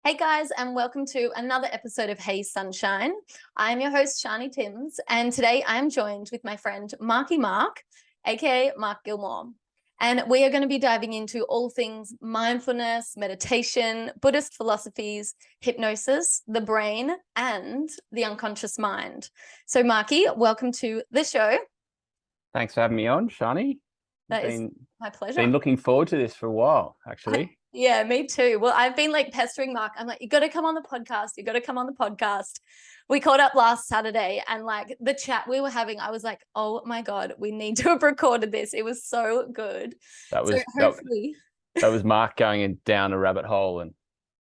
Hey guys, and welcome to another episode of Hey Sunshine. I'm your host, Shani Timms, and today I'm joined with my friend Marky-Mark, aka Mark Gilmour. And we are going to be diving into all things mindfulness, meditation, Buddhist philosophies, hypnosis, the brain, and the unconscious mind. So, Marky, welcome to the show. Thanks for having me on, Shani. That is my pleasure. Been looking forward to this for a while, actually. Yeah, me too. Well, I've been like pestering Mark. I'm like, you got to come on the podcast. You got to come on the podcast. We caught up last Saturday and like the chat we were having, I was like, oh my God, we need to have recorded this. It was so good. That was Mark going down a rabbit hole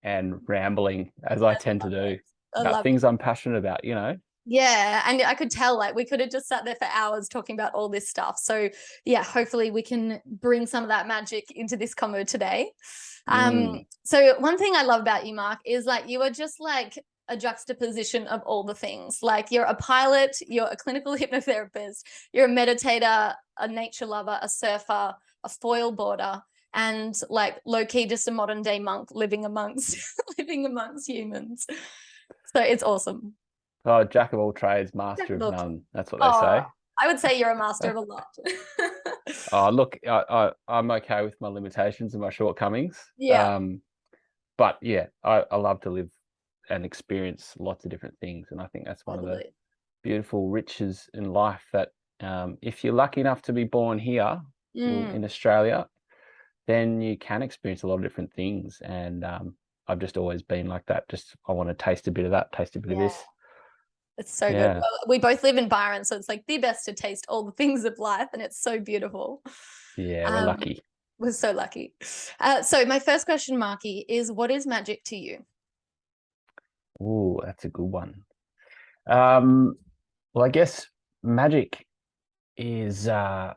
and rambling, as I tend to do, about things I'm passionate about, you know? Yeah, and I could tell like we could have just sat there for hours talking about all this stuff. So yeah, hopefully we can bring some of that magic into this convo today. So one thing I love about you, Mark, is like you are just like a juxtaposition of all the things. Like you're a pilot, you're a clinical hypnotherapist, you're a meditator, a nature lover, a surfer, a foil boarder, and like low-key just a modern day monk living amongst humans. So it's awesome. Oh, jack of all trades, master of none. That's what they say. I would say you're a master of a lot. Oh, look, I'm okay with my limitations and my shortcomings. Yeah. But yeah, I love to live and experience lots of different things. And I think that's one of the beautiful riches in life that if you're lucky enough to be born here in Australia, then you can experience a lot of different things. And I've just always been like that. Just I want to taste a bit of that, taste a bit of this. It's so good. Well, we both live in Byron, so it's like the best to taste all the things of life, and it's so beautiful. Yeah, we're lucky. We're so lucky. So my first question, Marky, is what is magic to you? Oh, that's a good one. Well, I guess magic is, I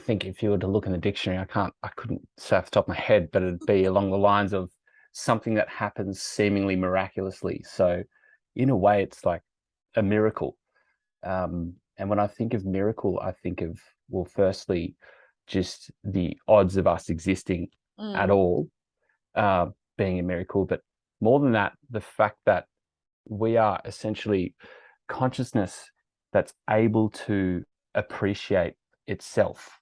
think if you were to look in the dictionary, I couldn't say off the top of my head, but it'd be along the lines of something that happens seemingly miraculously. So in a way, it's like a miracle. And when I think of miracle, I think of, well, firstly, just the odds of us existing at all being a miracle. But more than that, the fact that we are essentially consciousness that's able to appreciate itself.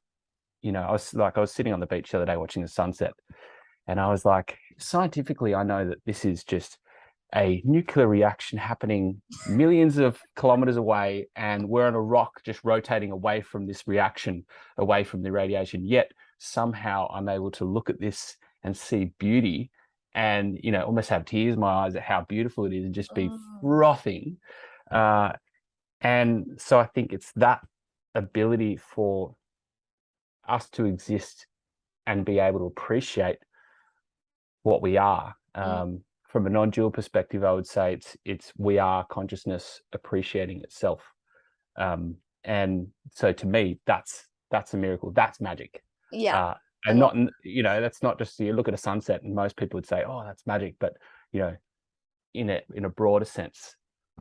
You know, I was sitting on the beach the other day watching the sunset, and I was like, scientifically, I know that this is just a nuclear reaction happening millions of kilometers away, and we're on a rock just rotating away from this reaction, away from the radiation. Yet somehow I'm able to look at this and see beauty and, you know, almost have tears in my eyes at how beautiful it is and just be frothing. And so I think it's that ability for us to exist and be able to appreciate what we are. From a non-dual perspective, I would say it's we are consciousness appreciating itself. And so to me, that's a miracle. That's magic. Yeah. And not, you know, that's not just, you look at a sunset and most people would say, oh, that's magic. But, you know, in a broader sense,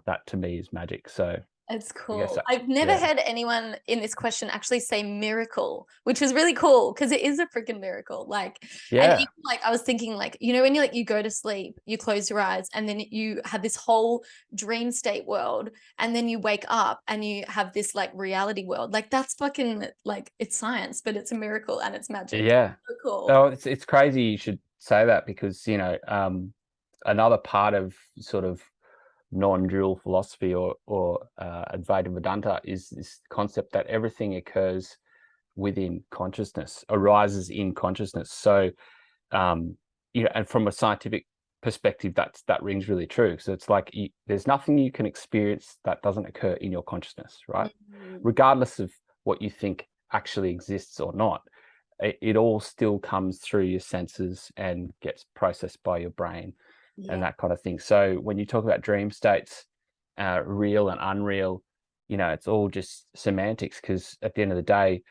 that to me is magic. So it's cool. I've never heard anyone in this question actually say miracle, which is really cool because it is a freaking miracle. Like, and even, like I was thinking, like, you know, when you go to sleep, you close your eyes and then you have this whole dream state world, and then you wake up and you have this like reality world. Like that's fucking like it's science, but it's a miracle and it's magic. Yeah, so cool. Oh, it's crazy you should say that because, you know, another part of sort of non-dual philosophy or Advaita Vedanta is this concept that everything occurs within consciousness, arises in consciousness. So, you know, and from a scientific perspective, that rings really true. So it's like there's nothing you can experience that doesn't occur in your consciousness, right? Regardless of what you think actually exists or not, it all still comes through your senses and gets processed by your brain. And that kind of thing. So when you talk about dream states, real and unreal, you know, it's all just semantics because at the end of the day,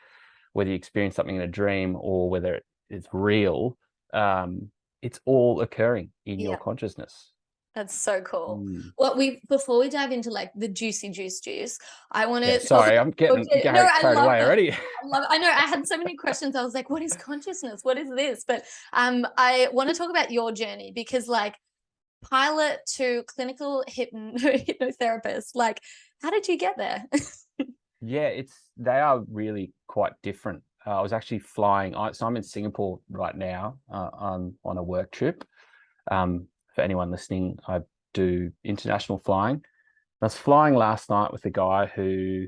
whether you experience something in a dream or whether it's real, it's all occurring in your consciousness. That's so cool. Mm. Well, before we dive into like the juicy juice, I want Yeah, to talk sorry, I'm getting no, I carried love away it. already. I love it. I know I had so many questions. I was like, what is consciousness? What is this? But I want to talk about your journey, because like pilot to clinical hypnotherapist, like how did you get there? Yeah, they are really quite different. I was actually flying. So I'm in Singapore right now. I'm on a work trip. For anyone listening, I do international flying. I was flying last night with a guy who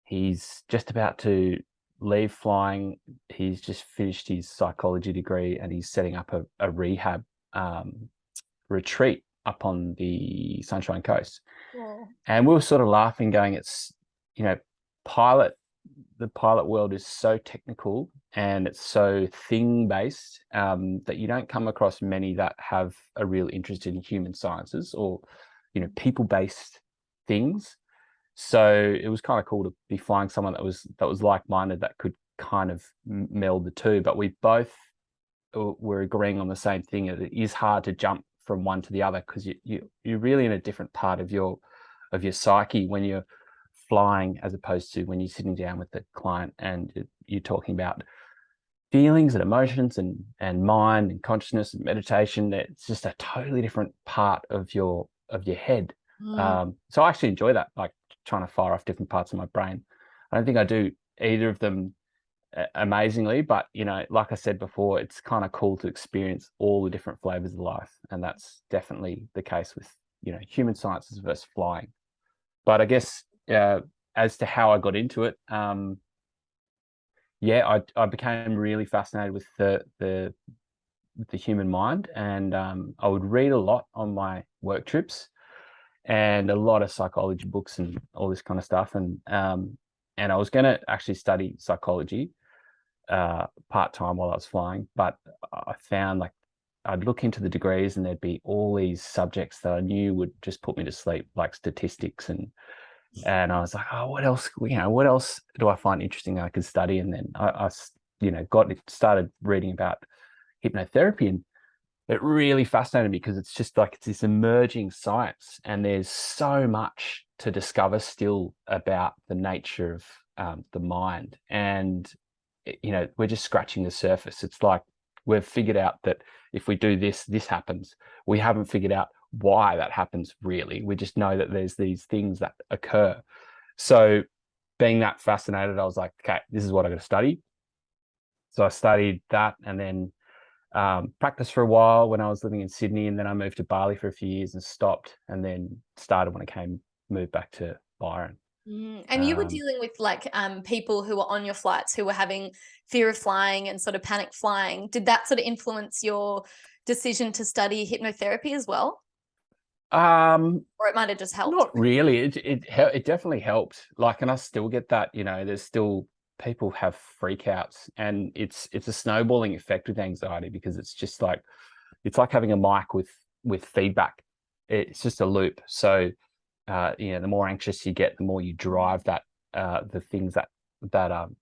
he's just about to leave flying. He's just finished his psychology degree and he's setting up a rehab retreat up on the Sunshine Coast. Cool. And we were sort of laughing, going, it's, you know, the pilot world is so technical and it's so thing-based that you don't come across many that have a real interest in human sciences or, you know, people-based things. So it was kind of cool to be flying someone that was like-minded, that could kind of meld the two. But we both were agreeing on the same thing. It is hard to jump from one to the other because you're really in a different part of your psyche when you're flying, as opposed to when you're sitting down with the client and you're talking about feelings and emotions and mind and consciousness and meditation. It's just a totally different part of your head. So I actually enjoy that, like trying to fire off different parts of my brain. I don't think I do either of them amazingly, but you know, like I said before, it's kind of cool to experience all the different flavors of life, and that's definitely the case with, you know, human sciences versus flying. But I guess as to how I got into it, yeah, I became really fascinated with the human mind, and I would read a lot on my work trips, and a lot of psychology books and all this kind of stuff, and I was going to actually study psychology part-time while I was flying, but I found like I'd look into the degrees and there'd be all these subjects that I knew would just put me to sleep, like statistics, and I was like, oh, what else, you know, what else do I find interesting I could study? And then I you know, started reading about hypnotherapy, and it really fascinated me because it's just like, it's this emerging science and there's so much to discover still about the nature of the mind. And, you know, we're just scratching the surface. It's like we've figured out that if we do this, this happens. We haven't figured out why that happens, really. We just know that there's these things that occur. So being that fascinated, I was like, okay, this is what I got to study. So I studied that, and then practiced for a while when I was living in Sydney, and then I moved to Bali for a few years and stopped, and then started when I moved back to Byron. And you were dealing with like people who were on your flights who were having fear of flying and sort of panic flying. Did that sort of influence your decision to study hypnotherapy as well? Or it might have just helped? Not really. It definitely helped. Like, and I still get that, you know, there's still people have freakouts, and it's a snowballing effect with anxiety, because it's just like, it's like having a mic with feedback. It's just a loop. So you know, the more anxious you get, the more you drive that the things that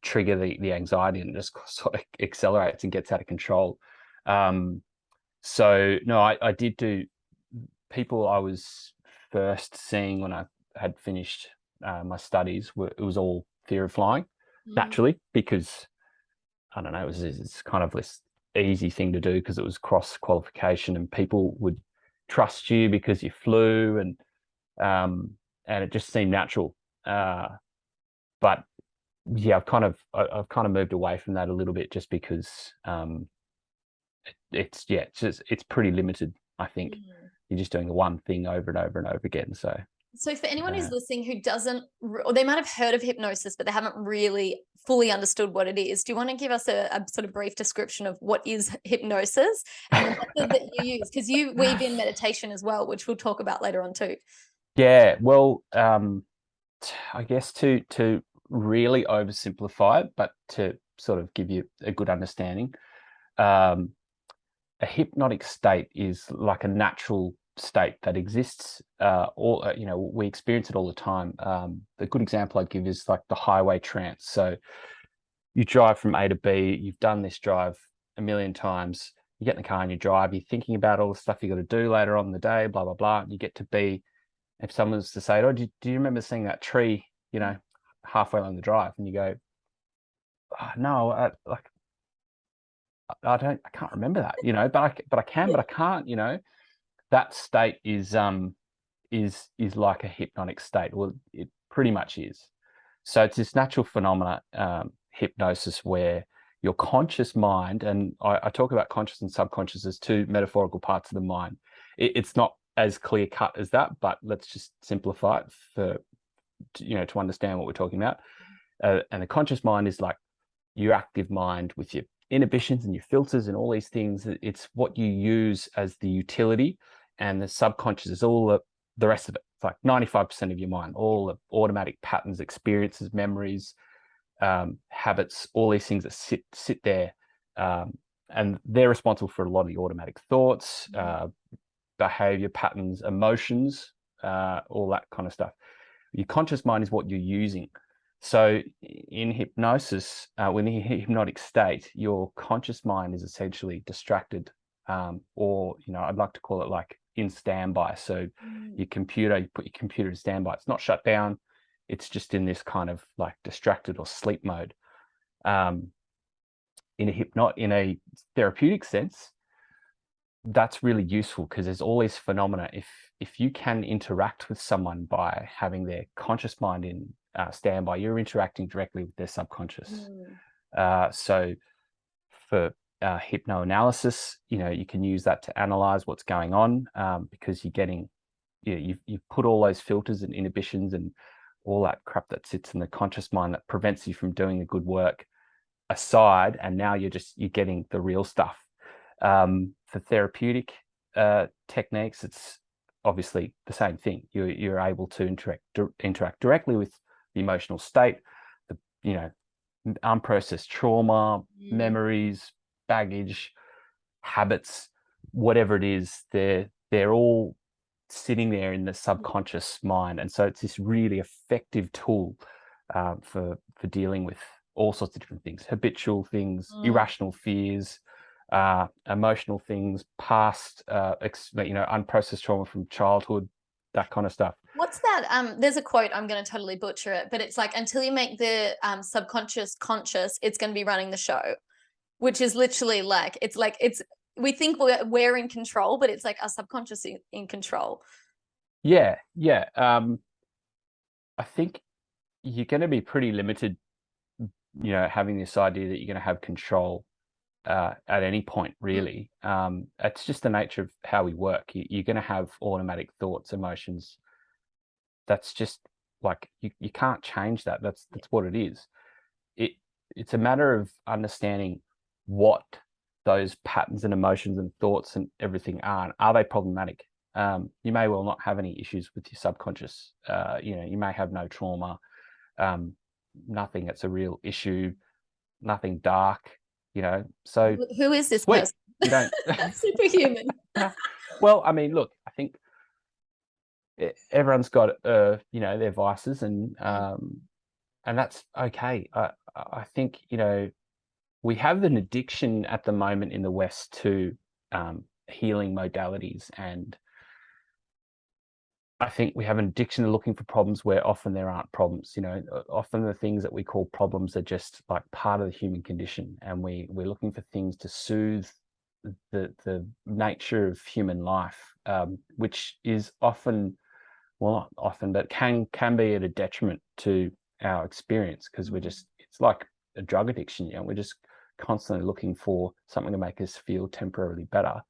trigger the anxiety, and it just sort of accelerates and gets out of control. So no, I did do people I was first seeing when I had finished my studies. It was all fear of flying, naturally, because I don't know, it's kind of this easy thing to do because it was cross qualification and people would trust you because you flew, and it just seemed natural. But yeah, I've kind of moved away from that a little bit, just because it's pretty limited. I think you're just doing the one thing over and over and over again. So for anyone who's listening who doesn't, or they might have heard of hypnosis, but they haven't really fully understood what it is, do you want to give us a sort of brief description of what is hypnosis and the method that you use? Because you weave in meditation as well, which we'll talk about later on too. Yeah, well, I guess to really oversimplify it, but to sort of give you a good understanding, a hypnotic state is like a natural state that exists. You know, we experience it all the time. A good example I give is like the highway trance. So you drive from A to B. You've done this drive a million times. you get in the car and you drive, you're thinking about all the stuff you got to do later on in the day, blah, blah, blah. And you get to be, if someone was to say, oh, do you remember seeing that tree, you know, halfway along the drive? And you go, oh, no, I can't remember that, you know, but I can, but I can't, you know. That state is like a hypnotic state. Well, it pretty much is. So it's this natural phenomena, hypnosis, where your conscious mind, and I talk about conscious and subconscious as two metaphorical parts of the mind. It's not as clear cut as that, but let's just simplify it to understand what we're talking about. And the conscious mind is like your active mind with your inhibitions and your filters and all these things. It's what you use as the utility, and the subconscious is all the rest of it. It's like 95% of your mind, all the automatic patterns, experiences, memories, habits, all these things that sit there, and they're responsible for a lot of the automatic thoughts, behavior patterns, emotions, all that kind of stuff. Your conscious mind is what you're using. So in hypnosis, when you're in a hypnotic state, your conscious mind is essentially distracted, or, you know, I'd like to call it like in standby. So you put your computer in standby. It's not shut down. It's just in this kind of like distracted or sleep mode. In a therapeutic sense, that's really useful, because there's all these phenomena. If you can interact with someone by having their conscious mind in standby, you're interacting directly with their subconscious. So for hypnoanalysis, you know, you can use that to analyze what's going on, because you're getting, you've put all those filters and inhibitions and all that crap that sits in the conscious mind that prevents you from doing the good work aside, and now you're getting the real stuff. For therapeutic techniques, it's obviously the same thing. You're able to interact directly with the emotional state, the, you know, unprocessed trauma, memories, baggage, habits, whatever it is, they're all sitting there in the subconscious mind. And so it's this really effective tool for dealing with all sorts of different things: habitual things, irrational fears, emotional things, past, unprocessed trauma from childhood, that kind of stuff. What's that? There's a quote, I'm going to totally butcher it, but it's like, until you make the subconscious conscious, it's going to be running the show, which is literally like, we think we're in control, but it's like our subconscious in control. Yeah. I think you're going to be pretty limited, you know, having this idea that you're going to have control at any point, really. It's just the nature of how we work. You're going to have automatic thoughts, emotions. That's just like, you can't change that. That's what it is. It's a matter of understanding what those patterns and emotions and thoughts and everything are. And are they problematic? You may well not have any issues with your subconscious. You know, you may have no trauma, nothing that's a real issue, nothing dark, you know. So who is this sweet. person? You don't Superhuman. Well, I mean, look, I think everyone's got you know, their vices, and that's okay. I think, you know, we have an addiction at the moment in the West to healing modalities, and I think we have an addiction to looking for problems where often there aren't problems. You know, often the things that we call problems are just like part of the human condition, and we're looking for things to soothe the nature of human life, which is often, well, not often, but can be at a detriment to our experience, because it's like a drug addiction. You know, we're just constantly looking for something to make us feel temporarily better.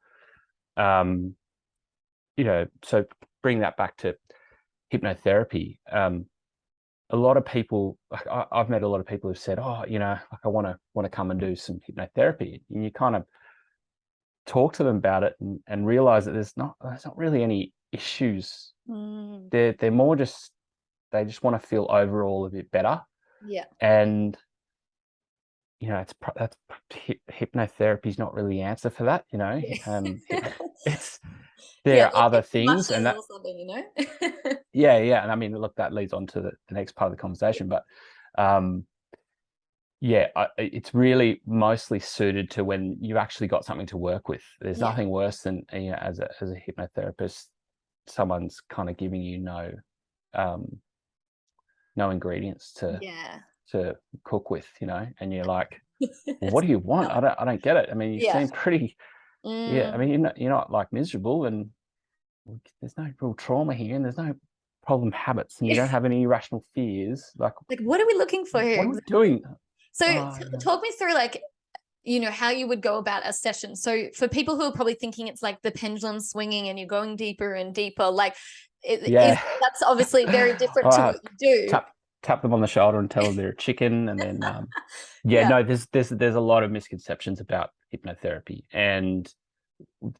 You know, so bring that back to hypnotherapy. A lot of people, like I've met a lot of people who've said, oh, you know, like I want to come and do some hypnotherapy, and you kind of talk to them about it and realize that there's not really any issues. They're more just, they just want to feel overall a bit better. Yeah. And you know, that's hypnotherapy is not really the answer for that. You know, there are other things, and that, or something, you know. yeah, and I mean, look, that leads on to the next part of the conversation, but Yeah, it's really mostly suited to when you've actually got something to work with. There's nothing worse than, you know, as a hypnotherapist, someone's kind of giving you no ingredients to cook with, you know, and you're like, well, what do you want? I don't get it. I mean, you seem pretty, I mean, you're not like miserable, and there's no real trauma here, and there's no problem habits, and you don't have any irrational fears. Like what are we looking for here? What are we doing? So talk me through, like, you know, how you would go about a session. So for people who are probably thinking it's like the pendulum swinging and you're going deeper and deeper, like that's obviously very different to what you do. Tap them on the shoulder and tell them they're a chicken, and then no, there's a lot of misconceptions about hypnotherapy, and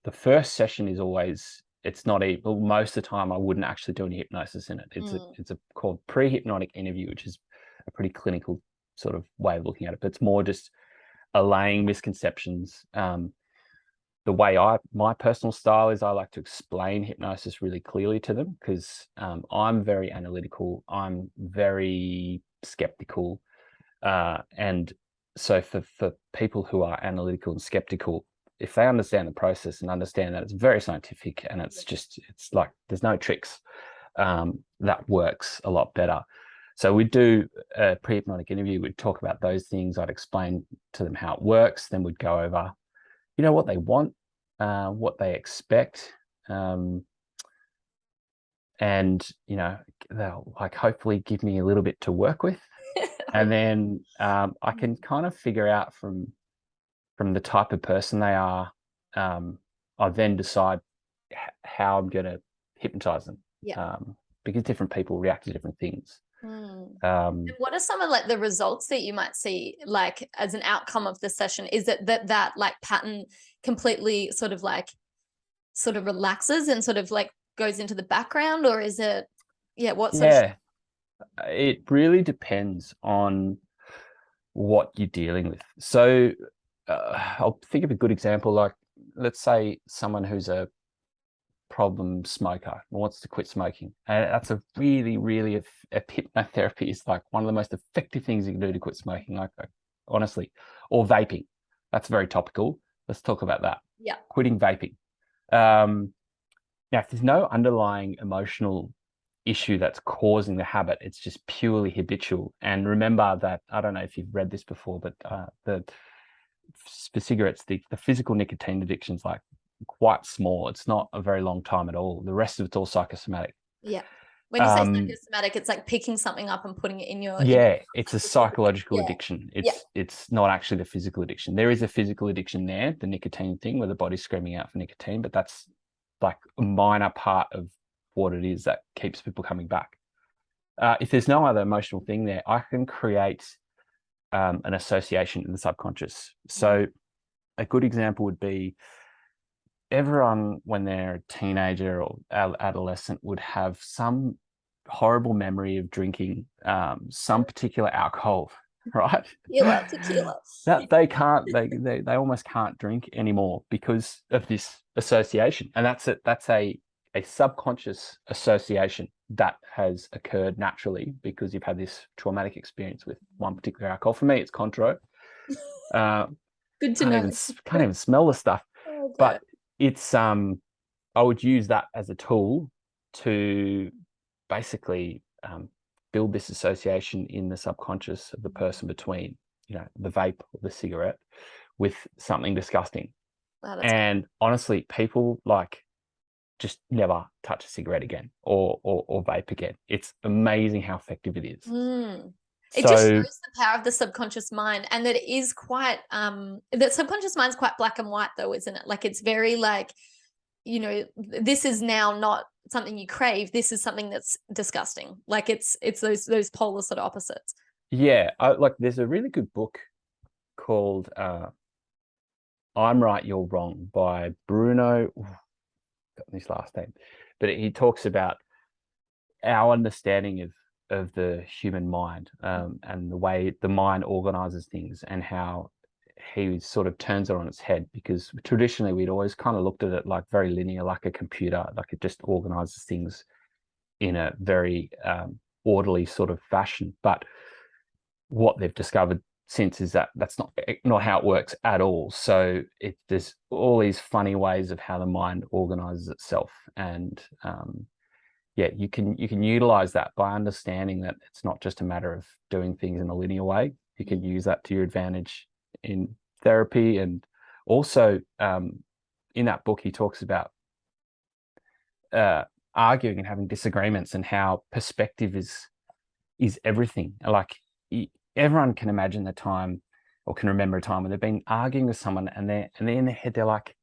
the first session is always, it's not most of the time I wouldn't actually do any hypnosis in it. It's called pre-hypnotic interview, which is a pretty clinical sort of way of looking at it, but it's more just allaying misconceptions. The way my personal style is, I like to explain hypnosis really clearly to them, because I'm very analytical, I'm very skeptical, and so for people who are analytical and skeptical, if they understand the process and understand that it's very scientific and it's like there's no tricks, that works a lot better. So we'd do a pre-hypnotic interview, we'd talk about those things, I'd explain to them how it works, then we'd go over, you know, what they want, what they expect, and, you know, they'll like hopefully give me a little bit to work with. And then I can kind of figure out from the type of person they are, I then decide how I'm going to hypnotize them. Because different people react to different things. And what are some of like the results that you might see, like as an outcome of the session? Is it that like pattern completely sort of relaxes and sort of like goes into the background, or is it it really depends on what you're dealing with. So I'll think of a good example, like let's say someone who's a problem smoker wants to quit smoking, and that's a really hypnotherapy is like one of the most effective things you can do to quit smoking, like honestly. Or vaping, that's very topical. Let's talk about that. Quitting vaping. Now if there's no underlying emotional issue that's causing the habit, it's just purely habitual. And remember that, I don't know if you've read this before, but for cigarettes, the physical nicotine addiction is like quite small. It's not a very long time at all. The rest of it's all psychosomatic. When you say psychosomatic, it's like picking something up and putting it in your it's a psychological addiction. It's not actually the physical addiction. There is a physical addiction there, the nicotine thing, where the body's screaming out for nicotine, but that's like a minor part of what it is that keeps people coming back. If there's no other emotional thing there, I can create an association in the subconscious. So a good example would be, everyone when they're a teenager or adolescent would have some horrible memory of drinking some particular alcohol, right? Tequila. That they almost can't drink anymore because of this association. And that's a subconscious association that has occurred naturally because you've had this traumatic experience with one particular alcohol. For me, it's Contro. Good to know. Can't even smell the stuff. But it's I would use that as a tool to basically build this association in the subconscious of the person between, you know, the vape or the cigarette with something disgusting. And honestly, people like just never touch a cigarette again or vape again. It's amazing how effective it is. It just shows the power of the subconscious mind, and that it is quite that subconscious mind's quite black and white though, isn't it? Like it's very like, you know, this is now not something you crave, this is something that's disgusting. Like it's those polar sort of opposites. Like there's a really good book called I'm Right, You're Wrong by Bruno, got his last name, but he talks about our understanding of the human mind, and the way the mind organizes things, and how he sort of turns it on its head, because traditionally we'd always kind of looked at it like very linear, like a computer, like it just organizes things in a very orderly sort of fashion. But what they've discovered since is that that's not how it works at all. So there's all these funny ways of how the mind organizes itself, and you can utilize that by understanding that it's not just a matter of doing things in a linear way. You can use that to your advantage in therapy. And also in that book, he talks about arguing and having disagreements, and how perspective is everything. Like everyone can imagine the time, or can remember a time when they've been arguing with someone, and they're in their head, they're like,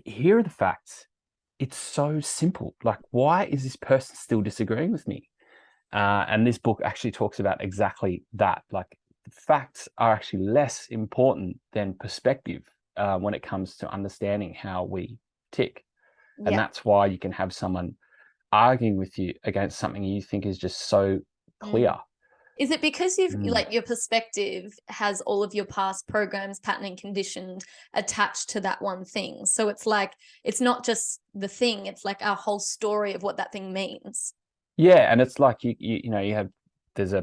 here are the facts. It's so simple. Like, why is this person still disagreeing with me? And this book actually talks about exactly that. Like, the facts are actually less important than perspective when it comes to understanding how we tick. And that's why you can have someone arguing with you against something you think is just so clear. Is it because you've like your perspective has all of your past programs, patterning, conditioned attached to that one thing? So it's like, it's not just the thing, it's like our whole story of what that thing means. Yeah. And it's like, there's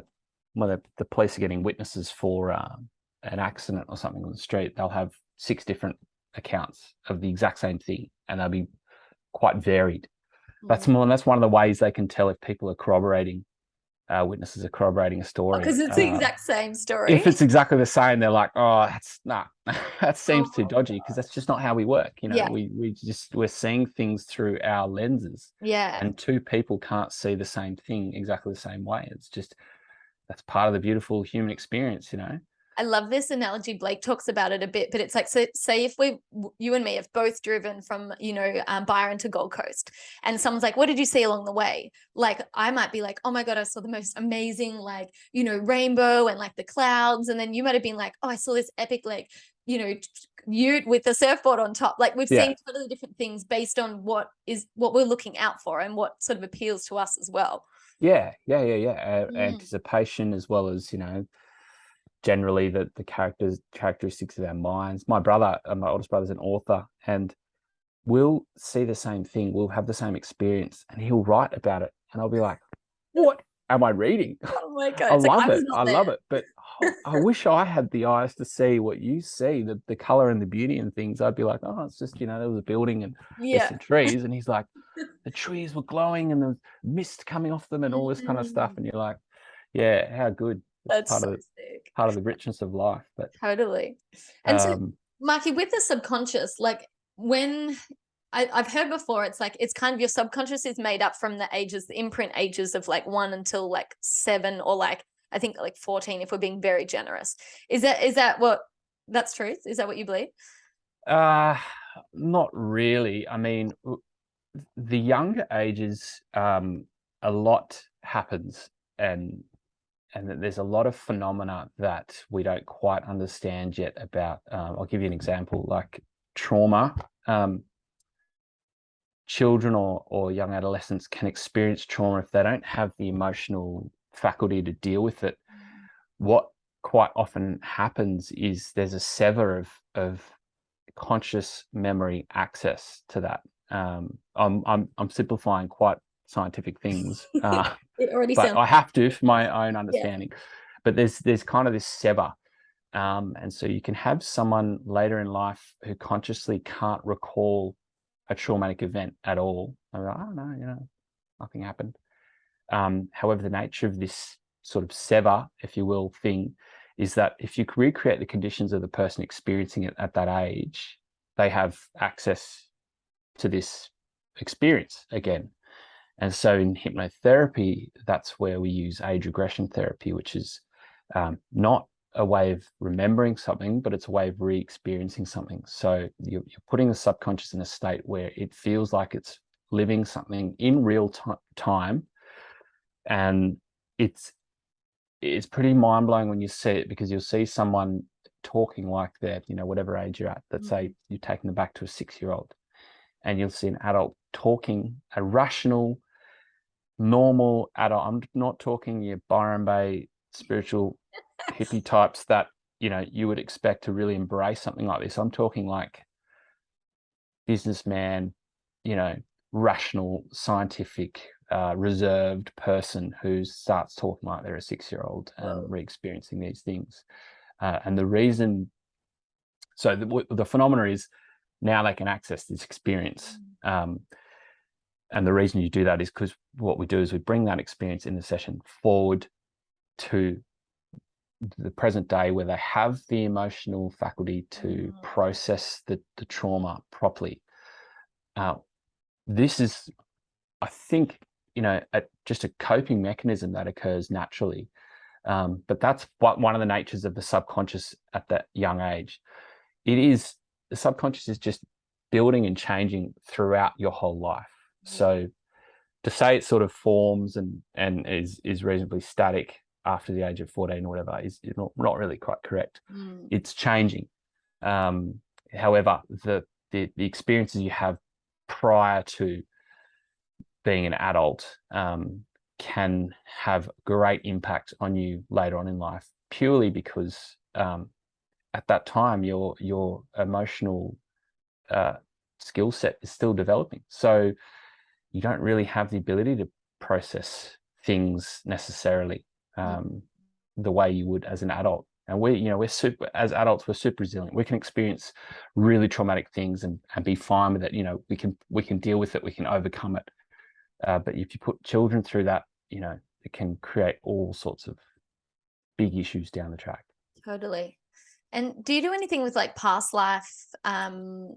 when the police are getting witnesses for an accident or something on the street, they'll have 6 different accounts of the exact same thing, and they'll be quite varied. That's one of the ways they can tell if people are corroborating, witnesses are corroborating a story. Because it's the exact same story. If it's exactly the same, they're like, oh, that seems too dodgy, because that's just not how we work. We're seeing things through our lenses. Yeah. And 2 people can't see the same thing exactly the same way. It's just, that's part of the beautiful human experience, I love this analogy. Blake talks about it a bit, but it's like, so say if you and me have both driven from, Byron to Gold Coast, and someone's like, what did you see along the way? Like, I might be like, oh my God, I saw the most amazing, rainbow and like the clouds. And then you might've been like, oh, I saw this epic, ute with the surfboard on top. Like, we've seen totally different things based on what we're looking out for and what sort of appeals to us as well. Yeah. Anticipation, as well as, generally the characteristics of our minds. My oldest brother's an author, and we'll see the same thing. We'll have the same experience, and he'll write about it, and I'll be like, what am I reading? Oh my God. I love it. But I wish I had the eyes to see what you see, the color and the beauty and things. I'd be like, oh, it's just, there was a building and there's some trees. And he's like, the trees were glowing and there was mist coming off them and all this kind of stuff. And you're like, yeah, how good. That's part of the richness of life. But totally. And so, Marky, with the subconscious, like, when I've heard before, it's like, it's kind of, your subconscious is made up from the imprint ages of like 1 until like 7, or like, I think like 14, if we're being very generous. Is that what that's truth? Is that what you believe? Not really. I mean, the younger ages, a lot happens, and there's a lot of phenomena that we don't quite understand yet about. I'll give you an example, like trauma. Children or young adolescents can experience trauma if they don't have the emotional faculty to deal with it. What quite often happens is there's a sever of conscious memory access to that. I'm simplifying quite scientific things. It already but sounds. I have to for my own understanding. But there's kind of this sever, and so you can have someone later in life who consciously can't recall a traumatic event at all. I'm like, oh no, nothing happened. However, the nature of this sort of sever, if you will, thing is that if you recreate the conditions of the person experiencing it at that age, they have access to this experience again. And so in hypnotherapy, that's where we use age regression therapy, which is not a way of remembering something, but it's a way of re-experiencing something. So you're putting the subconscious in a state where it feels like it's living something in real time. And it's pretty mind-blowing when you see it, because you'll see someone talking like that, whatever age you're at, let's say you're taking them back to a 6-year-old, and you'll see an adult talking, a rational, normal adult. I'm not talking your Byron Bay spiritual hippie types that you would expect to really embrace something like this. I'm talking like businessman, rational, scientific, reserved person who starts talking like they're a 6-year-old and re-experiencing these things. And the reason, so the phenomena is now they can access this experience. And the reason you do that is because what we do is we bring that experience in the session forward to the present day, where they have the emotional faculty to process the trauma properly. This is, I think, just a coping mechanism that occurs naturally. But that's one of the natures of the subconscious at that young age. The subconscious is just building and changing throughout your whole life. So to say it sort of forms and is reasonably static after the age of 14 or whatever is not really quite correct. It's changing. However, the experiences you have prior to being an adult can have great impact on you later on in life, purely because at that time your emotional skill set is still developing. So you don't really have the ability to process things necessarily the way you would as an adult. And as adults, we're super resilient. We can experience really traumatic things and be fine with it. We can deal with it. We can overcome it. But if you put children through that, it can create all sorts of big issues down the track. Totally. And do you do anything with like past life,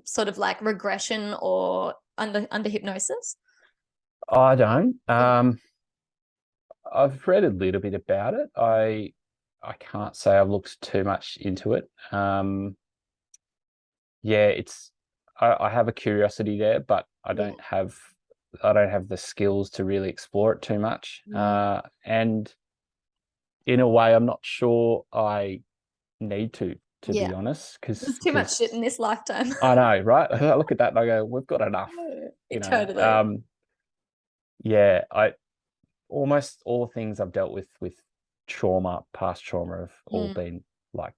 sort of like regression or under hypnosis? I don't. I've read a little bit about it. I can't say I've looked too much into it. I have a curiosity there, but I don't have the skills to really explore it too much. And in a way, I'm not sure I need to be honest, because there's too much shit in this lifetime. I know, right? I look at that and I go, we've got enough. Totally. I almost all the things I've dealt with trauma, past trauma, have all been like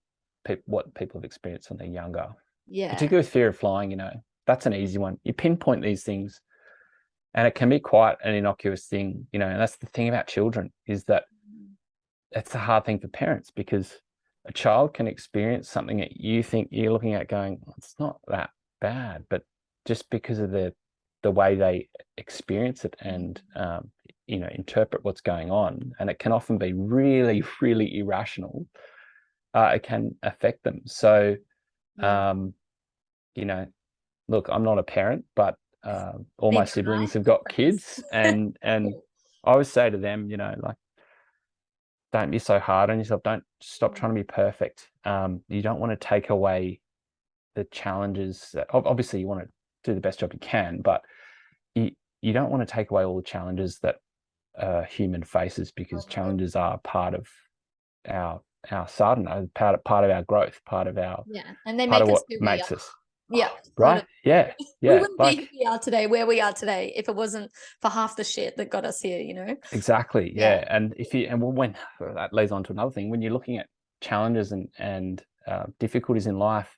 what people have experienced when they're younger. Particularly with fear of flying, that's an easy one. You pinpoint these things and it can be quite an innocuous thing, and that's the thing about children, is that it's a hard thing for parents, because a child can experience something that you think you're looking at going, it's not that bad, but just because of the way they experience it and interpret what's going on, and it can often be really, really irrational, it can affect them. So look, I'm not a parent, but all my siblings have got kids, and I always say to them, like, don't be so hard on yourself. Don't stop trying to be perfect. You don't want to take away the challenges that, obviously you want to do the best job you can, but you don't want to take away all the challenges that a human faces, because challenges are part of our sadhana, part of our growth, part of our and they part make of us what who makes we are. us. Right. Yeah. We wouldn't be who we are today, where we are today, if it wasn't for half the shit that got us here. Exactly. Yeah. And when that leads on to another thing, when you're looking at challenges and difficulties in life,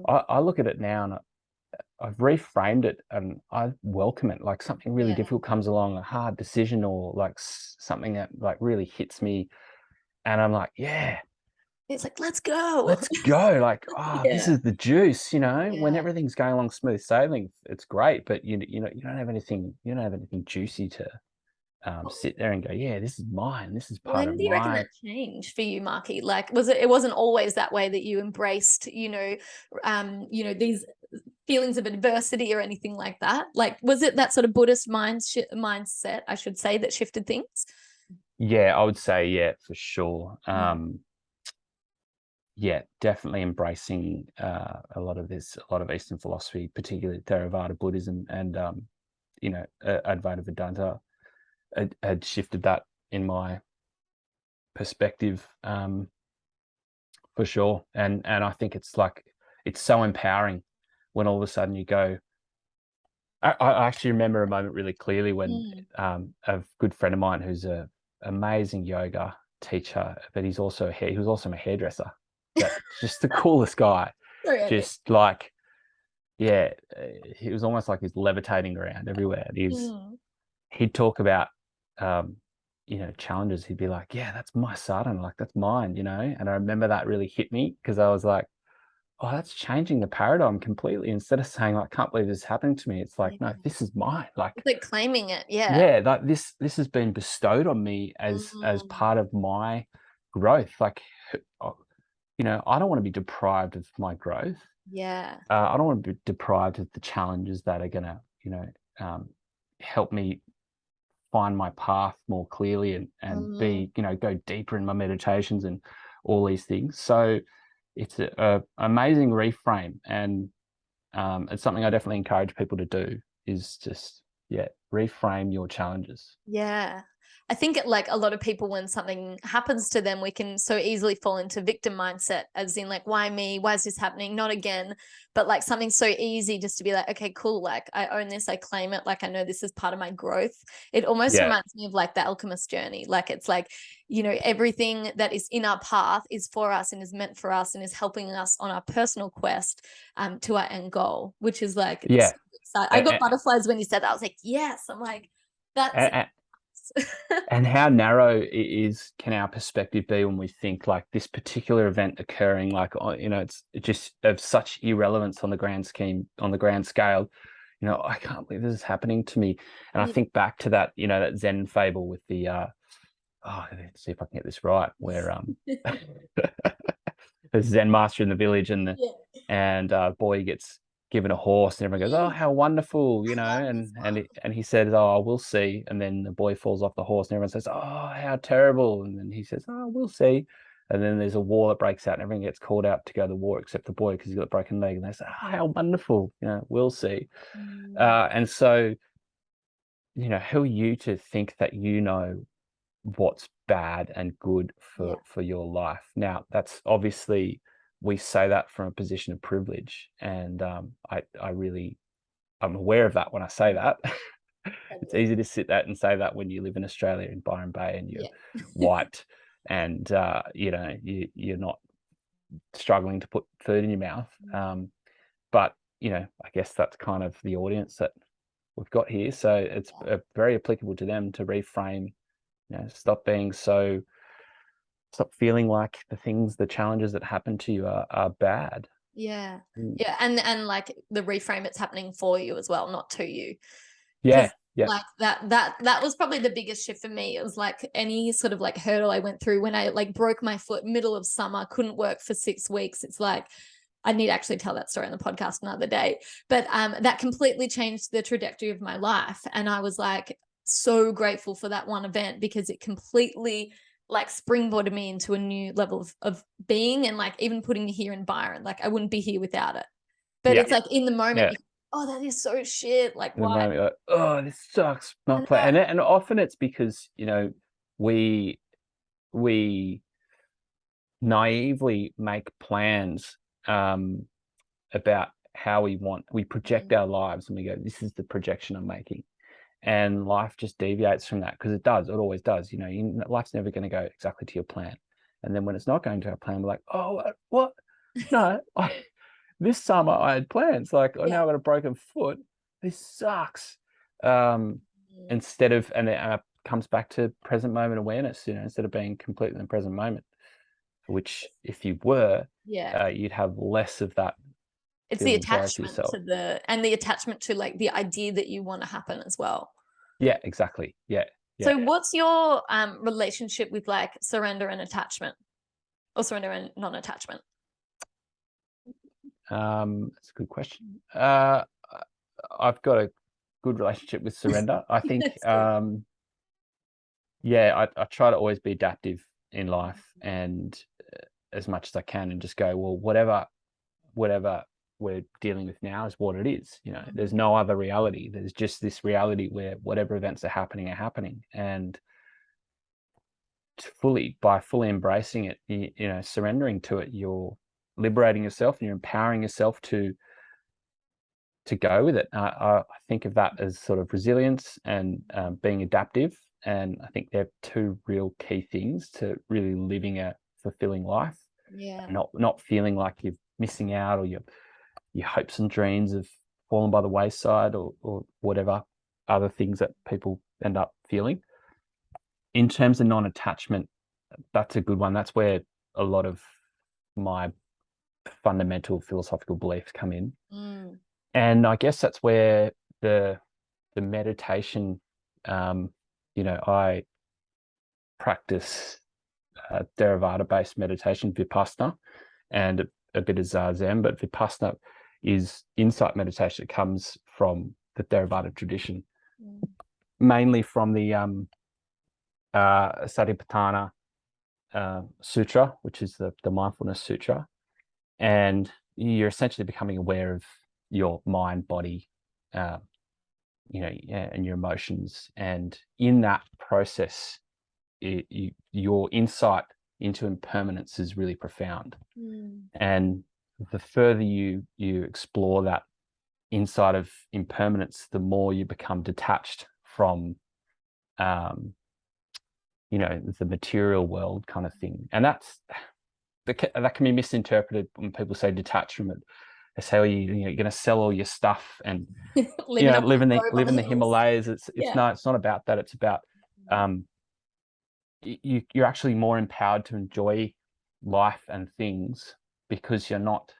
I look at it now and I've reframed it and I welcome it. Like something really difficult comes along, a hard decision, or like something that like really hits me, and I'm like, it's like, let's go. Like, this is the juice, when everything's going along smooth sailing, it's great, but you don't have anything juicy to sit there and go, this is mine, this is part of mine. When do you reckon that changed for you, Marky? Like, it wasn't always that way, that you embraced these feelings of adversity or anything like that? Like, was it that sort of Buddhist mindset, I should say, that shifted things? I would say for sure. Definitely embracing a lot of Eastern philosophy, particularly Theravada Buddhism and Advaita Vedanta had shifted that in my perspective, for sure. And I think it's so empowering when all of a sudden you go. I actually remember a moment really clearly when a good friend of mine who's a amazing yoga teacher, but he was also a hairdresser. Just the coolest guy. Just like, he was almost like he's levitating around everywhere. He'd talk about, challenges, he'd be like, yeah, that's my sadhana, like that's mine, and I remember that really hit me, because I was like, oh, that's changing the paradigm completely. Instead of saying, I can't believe this is happening to me, it's like, no, this is mine. Like, it's like claiming it. yeah, like this has been bestowed on me as part of my growth. Like, I don't want to be deprived of my growth. I don't want to be deprived of the challenges that are gonna help me find my path more clearly and be, go deeper in my meditations and all these things. So it's a amazing reframe, and it's something I definitely encourage people to do, is just reframe your challenges. I think like a lot of people, when something happens to them, we can so easily fall into victim mindset, as in like, why me? Why is this happening? Not again. But like something so easy just to be like, okay, cool. Like I own this, I claim it. Like I know this is part of my growth. It almost reminds me of like the alchemist journey. Like it's like, everything that is in our path is for us and is meant for us and is helping us on our personal quest to our end goal, which is like, I got butterflies when you said that. I was like, yes. I'm like, that's and how narrow can our perspective be when we think like this particular event occurring, like, it's just of such irrelevance on the grand scale. I can't believe this is happening to me. And I think back to that, that Zen fable with the let's see if I can get this right, where the Zen master in the village, and boy gets given a horse, and everyone goes, oh, how wonderful, and he says, oh, we'll see. And then the boy falls off the horse, and everyone says, oh, how terrible. And then he says, oh, we'll see. And then there's a war that breaks out, and everyone gets called out to go to the war except the boy, because he's got a broken leg. And they say, oh, how wonderful, we'll see. And so, who are you to think that what's bad and good for your life? Now, that's obviously, we say that from a position of privilege, and I'm aware of that when I say that. It's easy to sit that and say that when you live in Australia, in Byron Bay, and you're white, and you're not struggling to put food in your mouth. But I guess that's kind of the audience that we've got here, so it's very applicable to them to reframe. Stop feeling like the challenges that happen to you are bad. And like the reframe, it's happening for you as well, not to you. Like that was probably the biggest shift for me. It was like any sort of like hurdle I went through when I like broke my foot middle of summer, couldn't work for 6 weeks. It's like, I need to actually tell that story on the podcast another day, but that completely changed the trajectory of my life. And I was like so grateful for that one event, because it completely like springboarded me into a new level of being, and like even putting me here in Byron, like I wouldn't be here without it. But it's like in the moment, oh, that is so shit. Like, in the why? moment, like, oh, this sucks. Not play. And often it's because, we naively make plans about how we project our lives, and we go, this is the projection I'm making. And life just deviates from that, because it always does. Life's never going to go exactly to your plan. And then when it's not going to our plan, we're like, oh, what? No, this summer I had plans. Like, oh, now I've got a broken foot. This sucks. Instead of, and it comes back to present moment awareness, instead of being completely in the present moment, which if you were, you'd have less of that. It's the attachment to the attachment to like the idea that you want to happen as well. Yeah, exactly. Yeah. So what's your relationship with like surrender and attachment, or surrender and non-attachment? That's a good question. I've got a good relationship with surrender. I think, I try to always be adaptive in life, and as much as I can, and just go, well, whatever we're dealing with now is what it is. There's no other reality. There's just this reality where whatever events are happening. And by fully embracing it, surrendering to it, you're liberating yourself, and you're empowering yourself to go with it. I think of that as sort of resilience and being adaptive. And I think they're two real key things to really living a fulfilling life. Not feeling like you're missing out, or your hopes and dreams have fallen by the wayside, or whatever other things that people end up feeling. in terms of non-attachment, that's a good one. That's where a lot of my fundamental philosophical beliefs come in. And I guess that's where the meditation, I practice Theravada-based meditation, Vipassana, and a bit of Zazen, but Vipassana is insight meditation that comes from the Theravada tradition, mainly from the Satipatthana Sutra, which is the mindfulness sutra. And you're essentially becoming aware of your mind, body, and your emotions. And in that process, your insight into impermanence is really profound. And the further you explore that insight of impermanence, the more you become detached from the material world kind of thing. And that can be misinterpreted when people say detached from it. They say, you're going to sell all your stuff and live in the Himalayas. It's not about that. It's about you're actually more empowered to enjoy life and things because you're not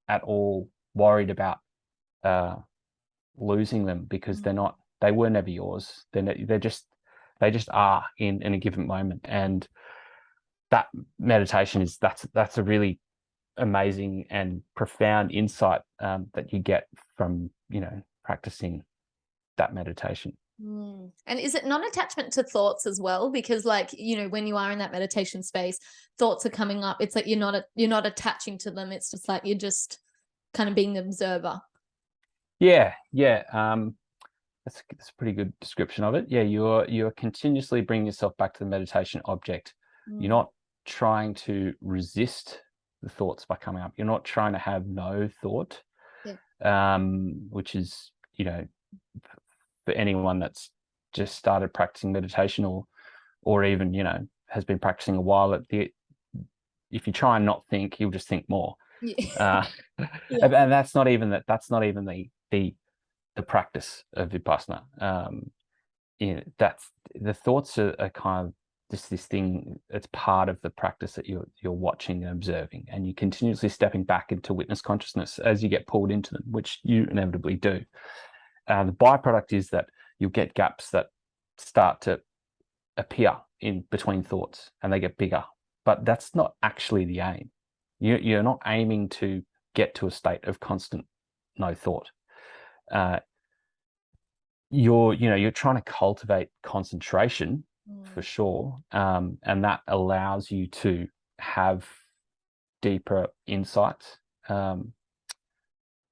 at all worried about losing them, because they were never yours. They just are in a given moment. And that meditation that's a really amazing and profound insight that you get from practicing that meditation. And is it non-attachment to thoughts as well? Because when you are in that meditation space, thoughts are coming up. It's like you're not attaching to them. It's just like you're just kind of being the observer. Yeah. That's a pretty good description of it. Yeah, you're continuously bringing yourself back to the meditation object. You're not trying to resist the thoughts by coming up. You're not trying to have no thought, which is, for anyone that's just started practicing meditation or even, has been practicing a while, if you try and not think, you'll just think more. And that's not even the practice of Vipassana. That's the thoughts are kind of just this thing. It's part of the practice that you're watching and observing, and you're continuously stepping back into witness consciousness as you get pulled into them, which you inevitably do. The byproduct is that you'll get gaps that start to appear in between thoughts, and they get bigger. But that's not actually the aim. You're not aiming to get to a state of constant no thought. You're trying to cultivate concentration for sure, and that allows you to have deeper insights.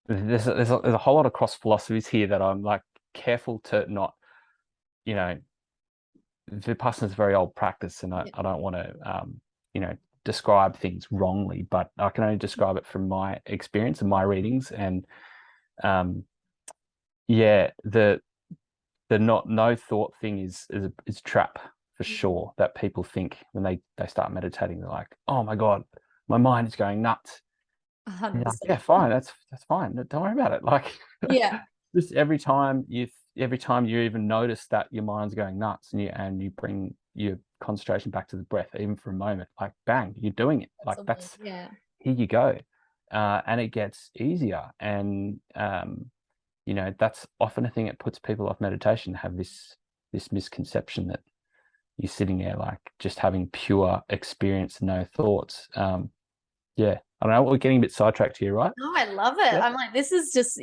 There's a whole lot of cross philosophies here that I'm like careful to not, Vipassana is a very old practice, and I don't want to describe things wrongly, but I can only describe it from my experience and my readings. And the no thought thing is a trap for sure, that people think when they start meditating. They're like, oh my God, my mind is going nuts. Like, yeah, fine, that's fine, don't worry about it. Like, just every time you even notice that your mind's going nuts, and you bring your concentration back to the breath, even for a moment, like bang, you're doing it. Here you go. And it gets easier. And that's often a thing that puts people off meditation, have this misconception that you're sitting there like just having pure experience, no thoughts. I don't know, we're getting a bit sidetracked here, right? No, I love it. I'm like, this is this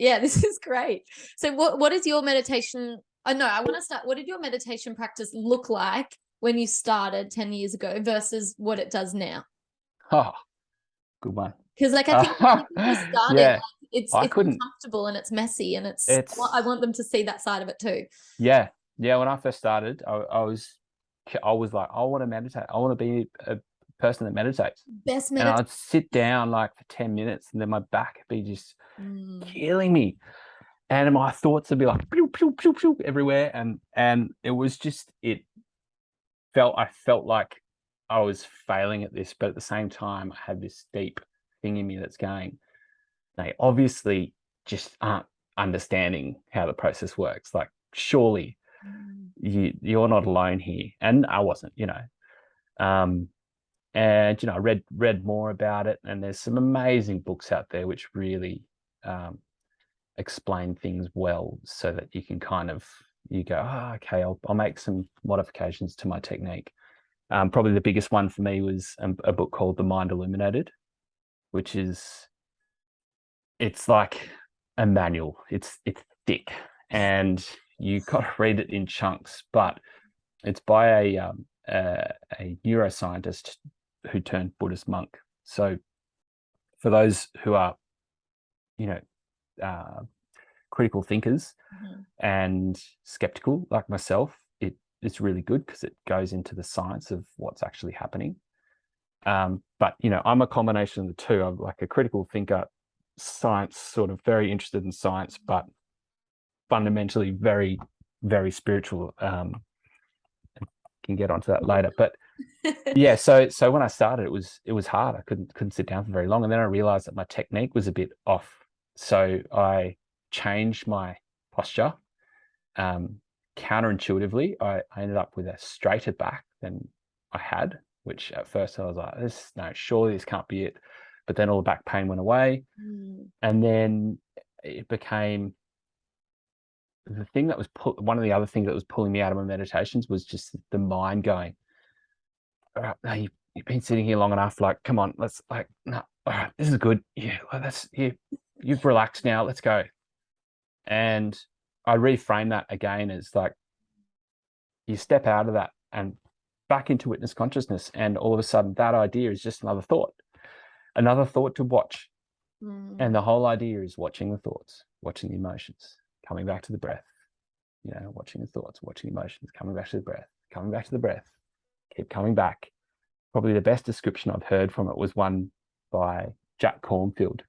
is great. So what is your meditation? I want to start. What did your meditation practice look like when you started 10 years ago versus what it does now? Oh, good one. Because I think when people are starting, it's uncomfortable and it's messy, and I want them to see that side of it too. Yeah. When I first started, I was like, I want to meditate. I want to be a person that meditates. And I'd sit down like for 10 minutes, and then my back would be just killing me, and my thoughts would be like pew, pew, pew, pew, everywhere. And it was just, I felt like I was failing at this, but at the same time I had this deep thing in me that's going, they obviously just aren't understanding how the process works. Like, surely you're not alone here. And I wasn't, and I read more about it, and there's some amazing books out there which really explain things well, so that you can you go, okay, I'll make some modifications to my technique. Probably the biggest one for me was a book called The Mind Illuminated, which it's like a manual. It's thick, and you got to read it in chunks, but it's by a neuroscientist who turned Buddhist monk. So for those who are, critical thinkers and skeptical like myself, it's really good because it goes into the science of what's actually happening. But I'm a combination of the two. I'm like a critical thinker, science, sort of very interested in science, but fundamentally very, very spiritual. Can get onto that later, but yeah. So when I started, it was hard. I couldn't sit down for very long, and then I realized that my technique was a bit off. So I changed my posture. Counterintuitively, I ended up with a straighter back than I had, which at first I was like, surely this can't be it. But then all the back pain went away, and then it became the thing that was one of the other things that was pulling me out of my meditations was just the mind going, all right, no, you've been sitting here long enough. Like, come on, let's no, all right, this is good. Yeah, well, you've relaxed now. Let's go. And I reframe that again as like, you step out of that and back into witness consciousness, and all of a sudden that idea is just another thought to watch. And the whole idea is watching the thoughts, watching the emotions, coming back to the breath, watching the thoughts, watching emotions, coming back to the breath, coming back to the breath, keep coming back. Probably the best description I've heard from it was one by Jack Cornfield.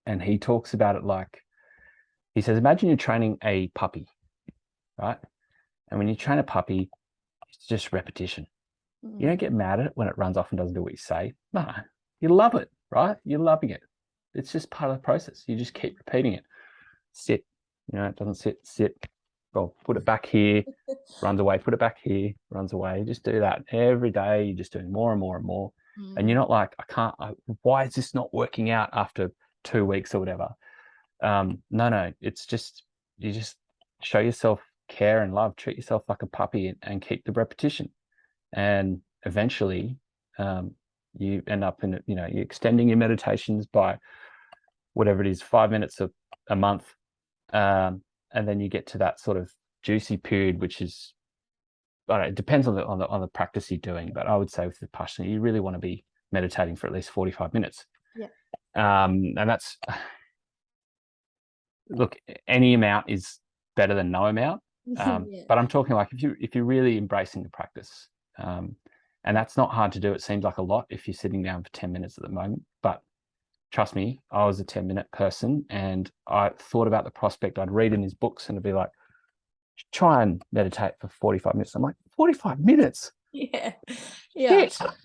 And he talks about it like, he says, imagine you're training a puppy, right? And when you train a puppy, it's just repetition. You don't get mad at it when it runs off and doesn't do what you say. No, you love it, right? You're loving it. It's just part of the process. You just keep repeating it. Sit, it doesn't sit. Well, put it back here, runs away, put it back here, runs away. Just do that every day. You're just doing more and more and more. And you're not like, why is this not working out after 2 weeks or whatever? No, it's just, you just show yourself care and love, treat yourself like a puppy, and keep the repetition. And eventually, you end up in, you're extending your meditations by whatever it is, 5 minutes a month. And then you get to that sort of juicy period, which is, I don't know, it depends on the practice you're doing, but I would say with Vipassana, you really want to be meditating for at least 45 minutes. Yeah. And that's, look, any amount is better than no amount. But I'm talking like if you're really embracing the practice, and that's not hard to do. It seems like a lot if you're sitting down for 10 minutes at the moment, but trust me, I was a 10-minute person, and I thought about the prospect. I'd read in his books and it'd be like, try and meditate for 45 minutes. I'm like, 45 minutes? Yeah. Shit. How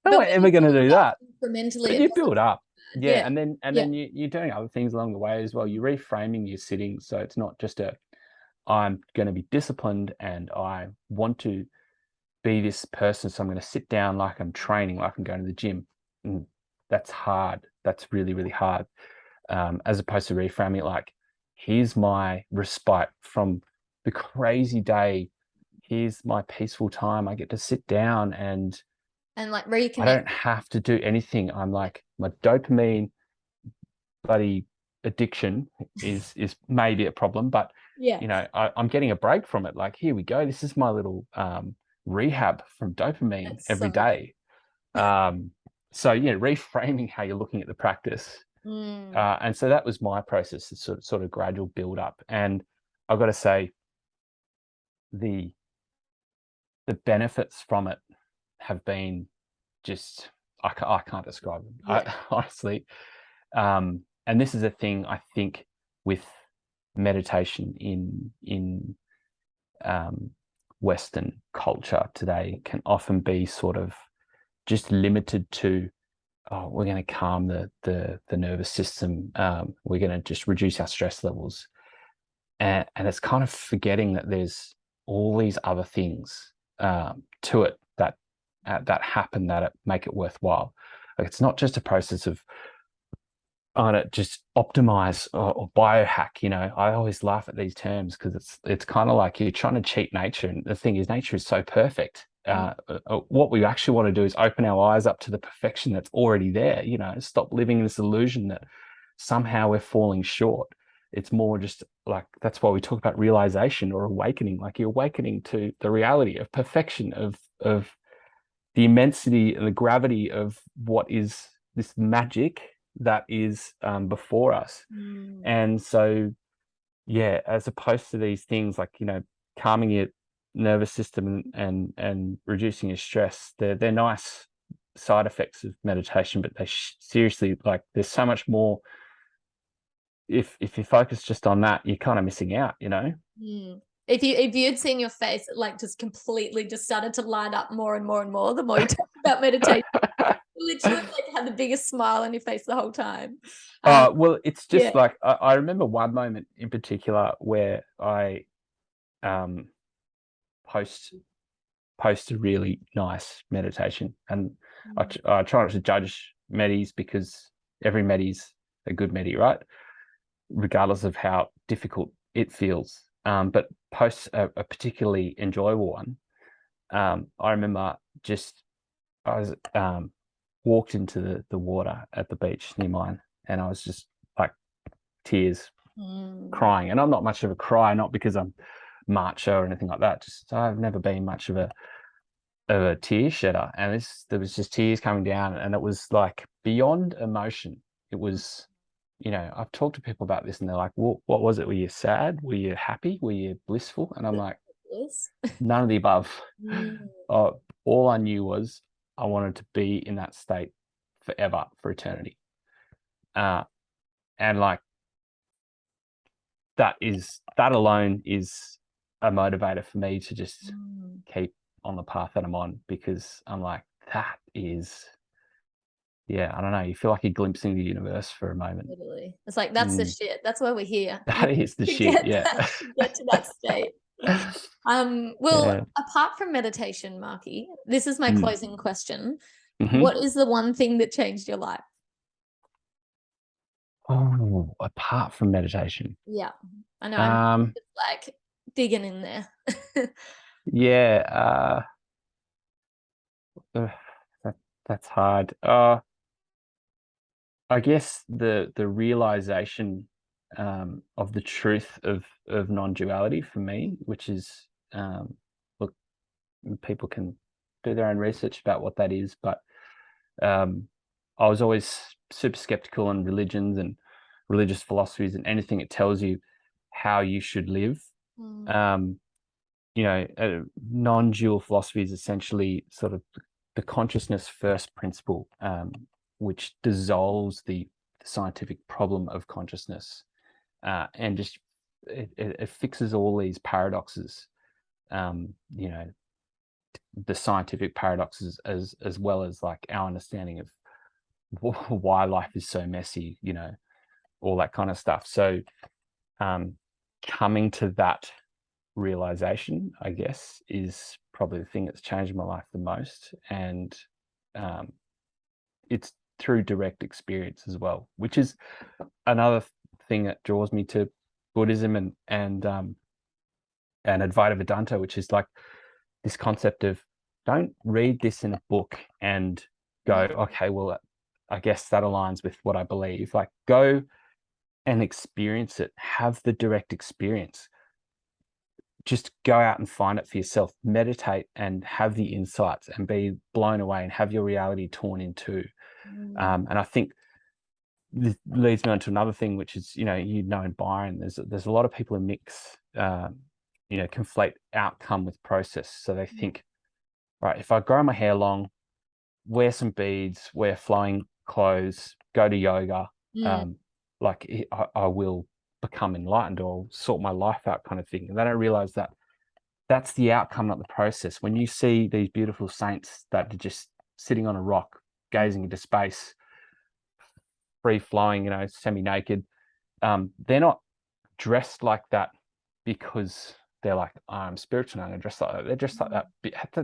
am I ever going to do that? Incrementally, but you build up. Yeah. And then Yeah. you're doing other things along the way as well. You're reframing your sitting. So it's not just I'm going to be disciplined and I want to be this person. So I'm going to sit down like I'm training, like I'm going to the gym. And that's hard. That's really, really hard. As opposed to reframing it like, here's my respite from the crazy day. Here's my peaceful time. I get to sit down and like reconnect. I don't have to do anything. I'm like, my dopamine bloody addiction is maybe a problem, but I'm getting a break from it. Like, here we go. This is my little rehab from dopamine every day. So reframing how you're looking at the practice. And so that was my process, the sort of gradual build up. And I've got to say, the benefits from it have been just, I can't describe them. Honestly. And this is a thing I think with meditation in Western culture today can often be sort of just limited to, we're going to calm the nervous system. We're going to just reduce our stress levels. And it's kind of forgetting that there's all these other things to it that happen that make it worthwhile. Like, it's not just a process of just optimize or biohack. You know, I always laugh at these terms because it's kind of like you're trying to cheat nature, and the thing is, nature is so perfect. What we actually want to do is open our eyes up to the perfection that's already there. You know, stop living in this illusion that somehow we're falling short. It's more just like, that's why we talk about realization or awakening. Like, you're awakening to the reality of perfection, of the immensity and the gravity of what is this magic that is before us. And so, yeah, as opposed to these things like, you know, calming your nervous system and reducing your stress, they're nice side effects of meditation, but they seriously, like, there's so much more. If you focus just on that, you're kind of missing out, you know. If you had seen your face, like, just completely just started to light up more and more and more the more you talk about meditation. Literally, like, had the biggest smile on your face the whole time. Well, it's just like, I remember one moment in particular where I post a really nice meditation, and I try not to judge medis, because every medi's a good medi, right? Regardless of how difficult it feels. But post a particularly enjoyable one, I remember I was walked into the water at the beach near mine, and I was just like, tears, crying. And I'm not much of a cry, not because I'm macho or anything like that. Just, I've never been much of a tear shedder, and there was just tears coming down, and it was like beyond emotion. It was, you know, I've talked to people about this, and they're like, well, what was it? Were you sad? Were you happy? Were you blissful? And I'm like, none of the above. All I knew was I wanted to be in that state forever, for eternity. And like, that alone is a motivator for me to just keep on the path that I'm on, because I'm like, that is, yeah, I don't know, you feel like you're glimpsing the universe for a moment. Literally. It's like, that's the shit. That's why we're here. That is the shit, yeah. Get to that state. Well, apart from meditation, Marky, this is my closing question. What is the one thing that changed your life? Oh, apart from meditation. Yeah. I know, I'm just like digging in there. Yeah, that's hard. I guess the realization of the truth of non-duality for me, which is, look, people can do their own research about what that is, but I was always super skeptical on religions and religious philosophies and anything that tells you how you should live. You know, non-dual philosophy is essentially sort of the consciousness first principle, which dissolves the scientific problem of consciousness, and just it fixes all these paradoxes. You know, the scientific paradoxes, as well as like our understanding of why life is so messy, you know, all that kind of stuff. So coming to that realization, I guess, is probably the thing that's changed my life the most. And it's through direct experience as well, which is another thing that draws me to Buddhism and Advaita Vedanta, which is like this concept of, don't read this in a book and go, okay, well, I guess that aligns with what I believe. Like, go and experience it, have the direct experience. Just go out and find it for yourself, meditate and have the insights and be blown away and have your reality torn in two. And I think this leads me on to another thing, which is, you know, in Byron, there's a lot of people who mix, you know, conflate outcome with process. So they think, right, if I grow my hair long, wear some beads, wear flowing clothes, go to yoga, like I will become enlightened or sort my life out, kind of thing. And they don't realize that that's the outcome, not the process. When you see these beautiful saints that are just sitting on a rock, gazing into space, free flowing, you know, semi-naked, they're not dressed like that because they're like, I'm spiritual now, they're just like that. They're just like that.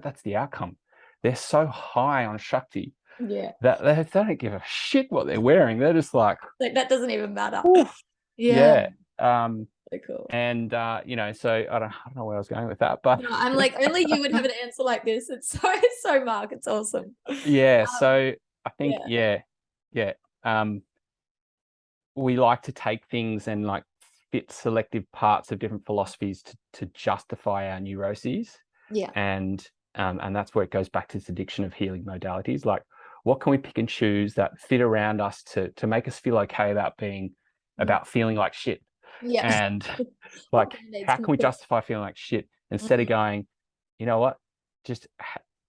That's the outcome. They're so high on Shakti that they don't give a shit what they're wearing. They're just like that doesn't even matter. Yeah. So cool. And you know, so I don't know where I was going with that, but no, I'm like, only you would have an answer like this. It's so Mark, it's awesome. Yeah. So I think we like to take things and like fit selective parts of different philosophies to justify our neuroses. Yeah. And that's where it goes back to this addiction of healing modalities. Like, what can we pick and choose that fit around us to make us feel okay about being about feeling like shit? Yeah. And like, how can we justify feeling like shit instead of going, you know what, just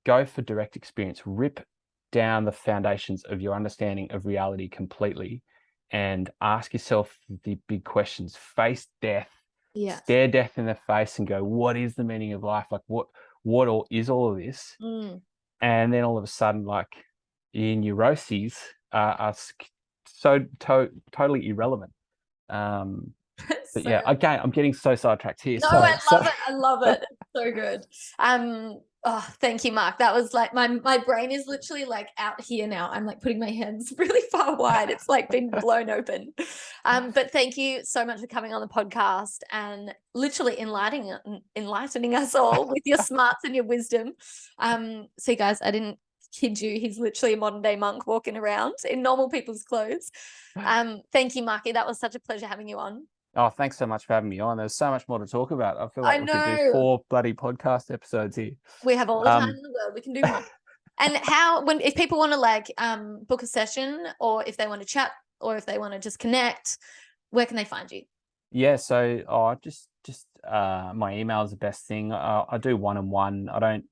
go for direct experience, rip down the foundations of your understanding of reality completely, and ask yourself the big questions. Face death, stare death in the face, and go, what is the meaning of life? Like, what all is all of this? And then all of a sudden, like, your neuroses are so totally irrelevant. But yeah, again, I'm getting so sidetracked here. No, I love it. I love it. It's so good. Oh, thank you, Mark. That was like my brain is literally like out here now. I'm like putting my hands really far wide. It's like been blown open. But thank you so much for coming on the podcast and literally enlightening us all with your smarts and your wisdom. See, guys, I didn't kid you. He's literally a modern day monk walking around in normal people's clothes. Thank you, Marky. That was such a pleasure having you on. Oh, thanks so much for having me on. There's so much more to talk about. I feel like we could do 4 bloody podcast episodes here. We have all the time in the world. We can do more. And if people want to like book a session, or if they want to chat, or if they want to just connect, where can they find you? Yeah, so just my email is the best thing. I do one-on-one. I don't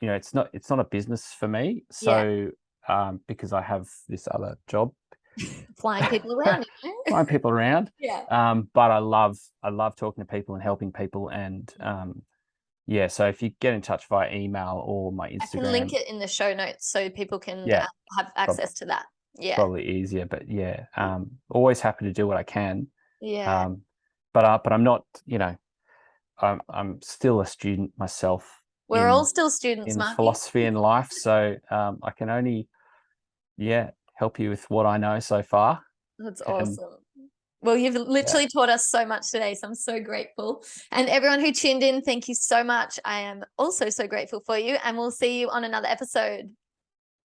you know, it's not a business for me. So because I have this other job. Flying people around, flying people around. Yeah. But I love talking to people and helping people. And yeah, so if you get in touch via email or my Instagram, I can link it in the show notes so people can have access to that. Yeah, probably easier. But yeah, always happy to do what I can. Yeah. But I'm not, you know, I'm still a student myself. We're all still students, in Marky. philosophy and life. So I can only help you with what I know so far. That's awesome. Well, you've literally taught us so much today, so I'm so grateful. And everyone who tuned in, thank you so much. I am also so grateful for you, and we'll see you on another episode.